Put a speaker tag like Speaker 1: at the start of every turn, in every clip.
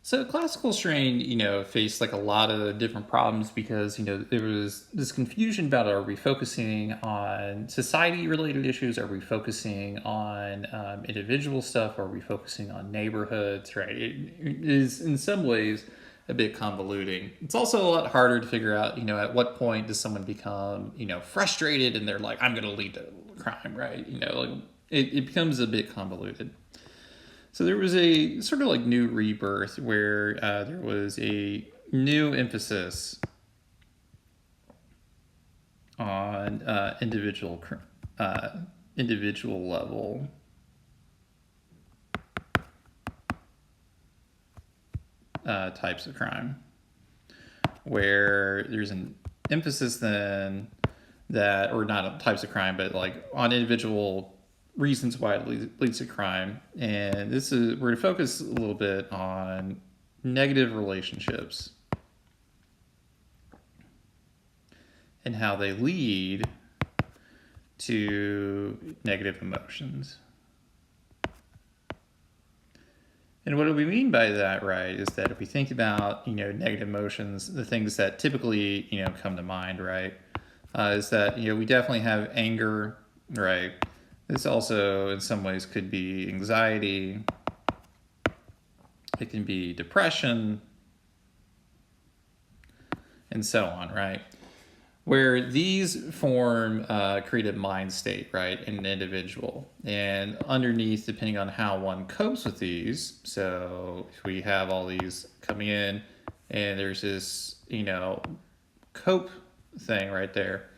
Speaker 1: So classical strain, faced like a lot of different problems because, there was this confusion about, are we focusing on society-related issues? Are we focusing on individual stuff? Are we focusing on neighborhoods, right? It is in some ways a bit convoluting. It's also a lot harder to figure out, at what point does someone become, frustrated and they're like, I'm going to lead to crime, right? It becomes a bit convoluted. So there was a sort of like new rebirth where there was a new emphasis on individual level types of crime, where there's an emphasis then that, or not types of crime, but like on individual reasons why it leads to crime. And we're going to focus a little bit on negative relationships and how they lead to negative emotions. And what do we mean by that, right, is that if we think about, negative emotions, the things that typically, come to mind, right, is that, we definitely have anger, right? This also, in some ways, could be anxiety. It can be depression, and so on, right? Where these form create a mind state, right, in an individual. And underneath, depending on how one copes with these, so if we have all these coming in, and there's this, cope thing right there,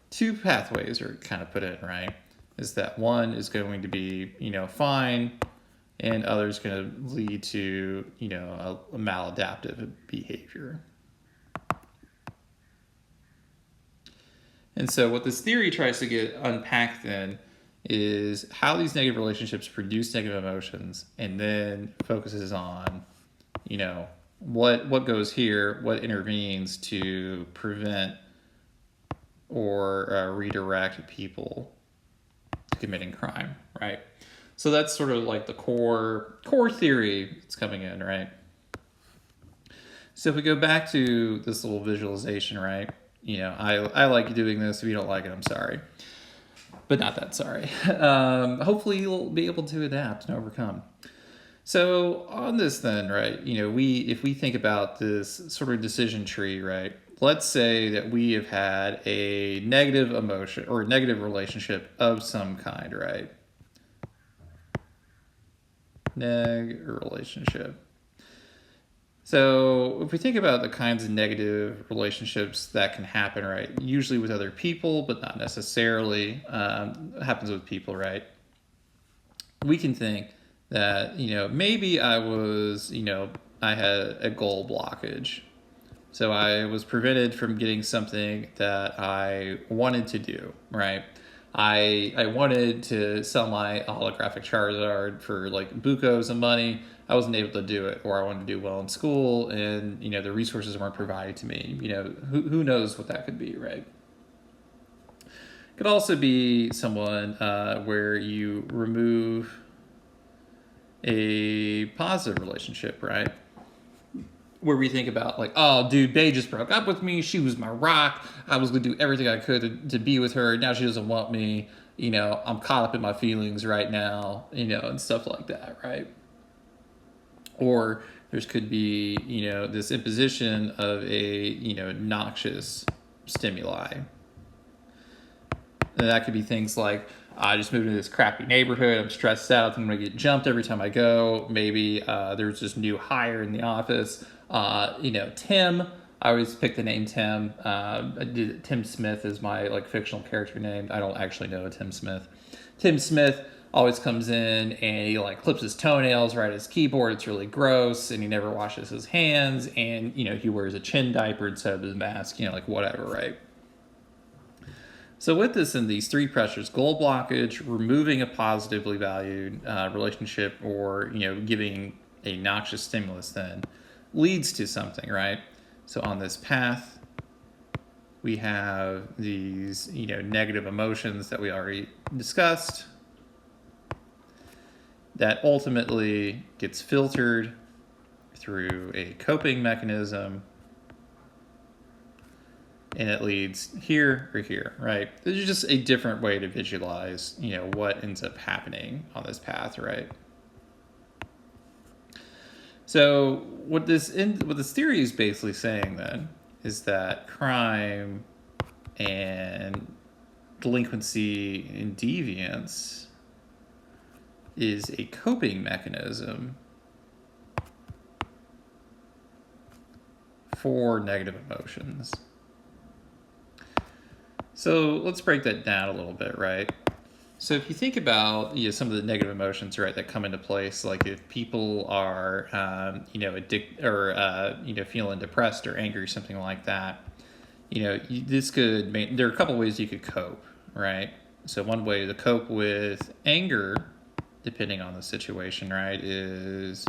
Speaker 1: two pathways are kind of put in, right? Is that one is going to be, fine, and others going to lead to, a maladaptive behavior. And so what this theory tries to get unpacked then is how these negative relationships produce negative emotions, and then focuses on, what goes here, what intervenes to prevent or redirect people committing crime, right? So that's sort of like the core theory that's coming in, right? So if we go back to this little visualization, right? I like doing this. If you don't like it, I'm sorry, but not that sorry. Hopefully you'll be able to adapt and overcome. So on this then, right, if we think about this sort of decision tree, right, let's say that we have had a negative emotion or a negative relationship of some kind, right? Negative relationship. So if we think about the kinds of negative relationships that can happen, right, usually with other people, but not necessarily happens with people, right? We can think that, maybe I had a goal blockage. So I was prevented from getting something that I wanted to do, right? I wanted to sell my holographic Charizard for like bucos of money. I wasn't able to do it, or I wanted to do well in school, and the resources weren't provided to me. Who knows what that could be, right? It could also be someone where you remove a positive relationship, right? Where we think about like, oh, dude, Bae just broke up with me. She was my rock. I was going to do everything I could to be with her. Now she doesn't want me. I'm caught up in my feelings right now, and stuff like that, right? Or there could be, this imposition of a, noxious stimuli. And that could be things like, I just moved into this crappy neighborhood. I'm stressed out. I'm going to get jumped every time I go. Maybe there's this new hire in the office. Tim. I always pick the name Tim. Tim Smith is my fictional character name. I don't actually know a Tim Smith. Tim Smith always comes in and he clips his toenails right at his keyboard. It's really gross, and he never washes his hands. And he wears a chin diaper instead of his mask. Whatever, right? So with this and these three pressures, goal blockage, removing a positively valued relationship, or, giving a noxious stimulus then leads to something, right? So on this path, we have these, negative emotions that we already discussed that ultimately gets filtered through a coping mechanism, and it leads here or here, right? There's just a different way to visualize, what ends up happening on this path, right? So what this theory is basically saying then is that crime and delinquency and deviance is a coping mechanism for negative emotions. So let's break that down a little bit, right? So if you think about some of the negative emotions, right, that come into place, like if people are addicted or feeling depressed or angry or something like that, there are a couple ways you could cope, right? So one way to cope with anger, depending on the situation, right, is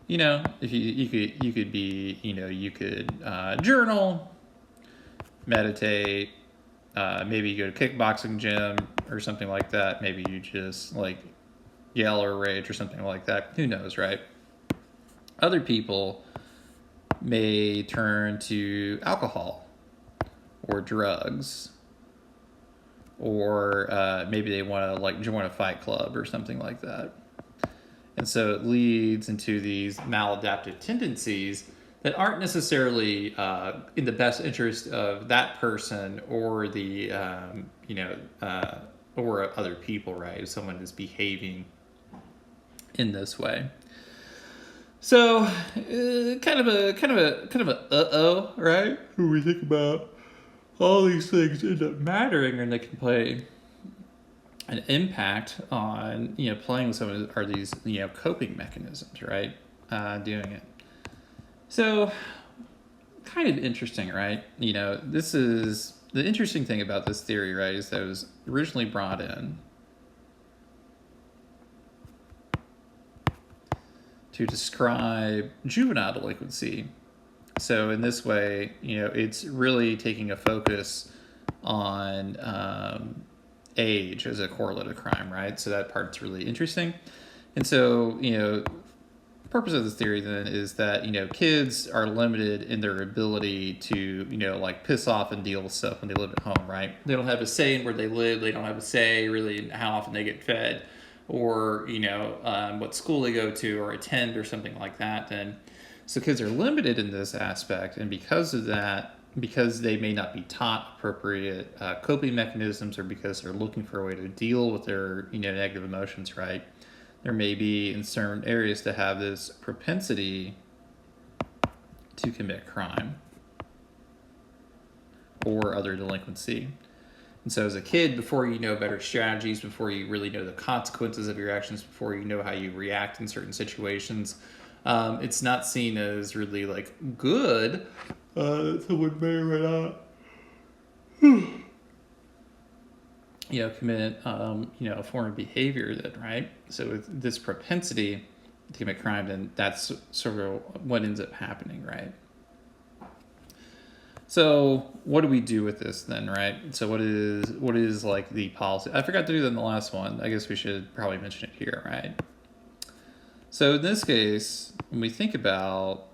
Speaker 1: if you could journal, meditate. Maybe you go to kickboxing gym or something like that. Maybe you just yell or rage or something like that. Who knows, right? Other people may turn to alcohol or drugs, or maybe they want to join a fight club or something like that. And so it leads into these maladaptive tendencies that aren't necessarily in the best interest of that person or the or other people, right? If someone is behaving in this way, so kind of a right? When we think about all these things end up mattering, and they can play an impact on playing with someone are these coping mechanisms, right? Doing it. So, kind of interesting, right? This is the interesting thing about this theory, right? Is that it was originally brought in to describe juvenile delinquency. So in this way, it's really taking a focus on age as a correlate of crime, right? So that part's really interesting. And so, the purpose of this theory then is that, kids are limited in their ability to, piss off and deal with stuff when they live at home, right? They don't have a say in where they live. They don't have a say really in how often they get fed or, what school they go to or attend or something like that. And so kids are limited in this aspect. And because of that, because they may not be taught appropriate coping mechanisms, or because they're looking for a way to deal with their negative emotions, right? There may be in certain areas to have this propensity to commit crime or other delinquency. And so as a kid, before you know better strategies, before you really know the consequences of your actions, before you know how you react in certain situations, it's not seen as really good. Someone may or may not commit, a form of behavior that, right? So with this propensity to commit crime, then that's sort of what ends up happening, right? So what do we do with this then, right? So what is the policy? I forgot to do that in the last one. I guess we should probably mention it here, right? So in this case, when we think about,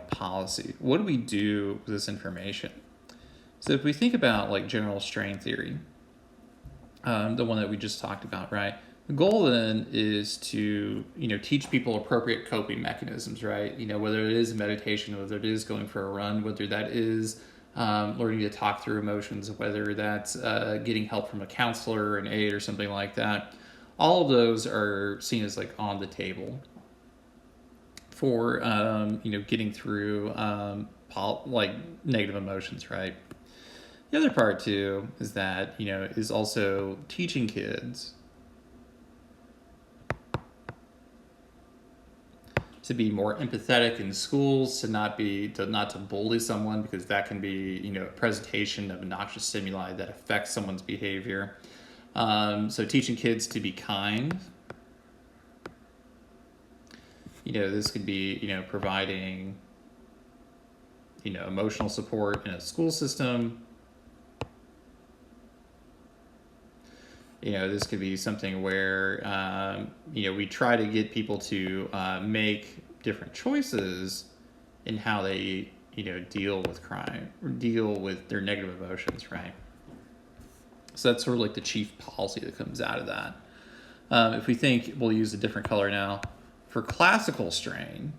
Speaker 1: policy, what do we do with this information? So if we think about general strain theory, the one that we just talked about, right? The goal then is to, teach people appropriate coping mechanisms, right? Whether it is meditation, whether it is going for a run, whether that is learning to talk through emotions, whether that's getting help from a counselor, an aide, or something like that. All of those are seen as on the table for, getting through negative emotions, right? The other part too is that, is also teaching kids to be more empathetic in schools, to not to bully someone, because that can be, a presentation of obnoxious stimuli that affects someone's behavior. So teaching kids to be kind. This could be, providing, emotional support in a school system. This could be something where, we try to get people to make, different choices in how they, deal with crime, or deal with their negative emotions, right? So that's sort of like the chief policy that comes out of that. If we think, we'll use a different color now. For classical strain,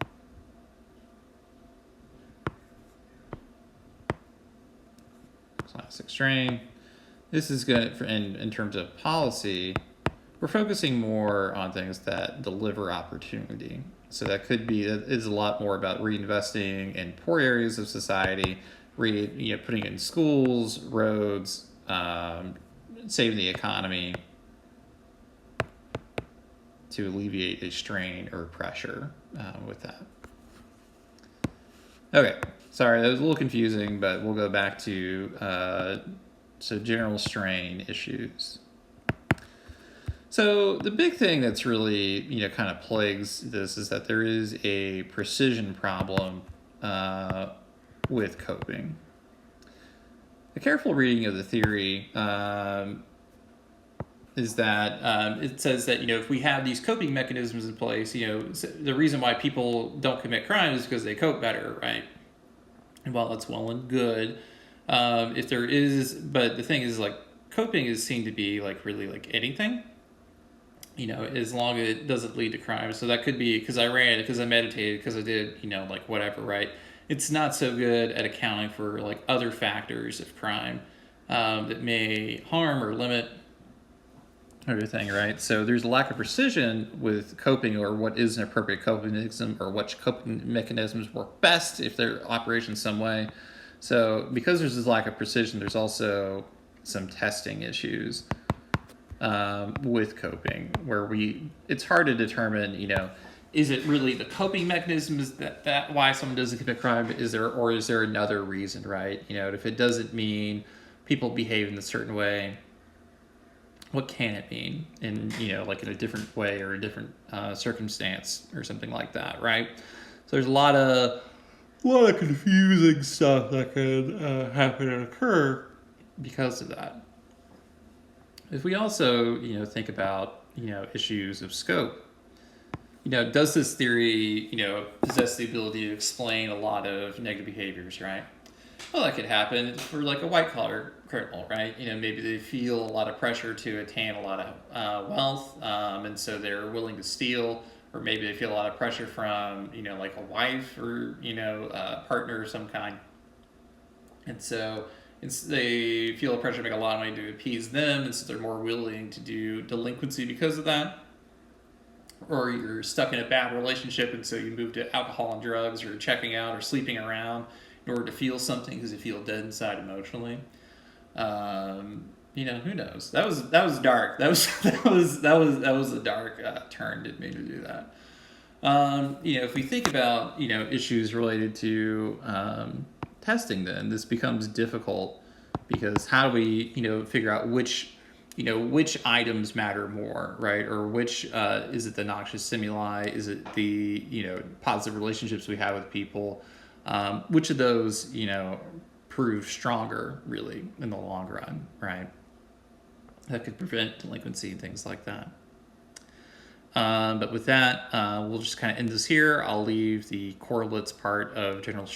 Speaker 1: classic strain, this is good in terms of policy. We're focusing more on things that deliver opportunity. So that is a lot more about reinvesting in poor areas of society, putting in schools, roads, saving the economy to alleviate a strain or pressure with that. Okay, sorry, that was a little confusing, but we'll go back to general strain issues. So the big thing that's really, kind of plagues this is that there is a precision problem with coping. A careful reading of the theory is that it says that, if we have these coping mechanisms in place, the reason why people don't commit crime is because they cope better, right? And while that's well and good, if there is, but the thing is, like, coping is seen to be like really like anything, as long as it doesn't lead to crime. So that could be because I ran, because I meditated, because I did, like whatever, right? It's not so good at accounting for like other factors of crime that may harm or limit everything, right? So there's a lack of precision with coping, or what is an appropriate coping mechanism, or which coping mechanisms work best if they're operating some way. So because there's this lack of precision, there's also some testing issues with coping, where it's hard to determine, is it really the coping mechanisms that why someone doesn't commit crime? Is there another reason, right? If it doesn't mean people behave in a certain way, what can it mean in, like in a different way or a different circumstance or something like that, right? So there's a lot of confusing stuff that could happen and occur because of that. If we also, think about, issues of scope, does this theory, possess the ability to explain a lot of negative behaviors, right? Well, that could happen for like a white collar criminal, right? Maybe they feel a lot of pressure to attain a lot of wealth, and so they're willing to steal, or maybe they feel a lot of pressure from, like a wife or, a partner of some kind. And so they feel a pressure to make a lot of money to appease them, and so they're more willing to do delinquency because of that. Or you're stuck in a bad relationship, and so you move to alcohol and drugs, or checking out, or sleeping around in order to feel something because you feel dead inside emotionally. Who knows? That was dark. That was a dark turn. Didn't mean to do that. If we think about issues related to testing, then this becomes difficult, because how do we figure out which items matter more, right? Or which is it the noxious stimuli? Is it the positive relationships we have with people? Which of those prove stronger really in the long run, right? That could prevent delinquency and things like that. But with that, we'll just kind of end this here. I'll leave the correlates part of general strain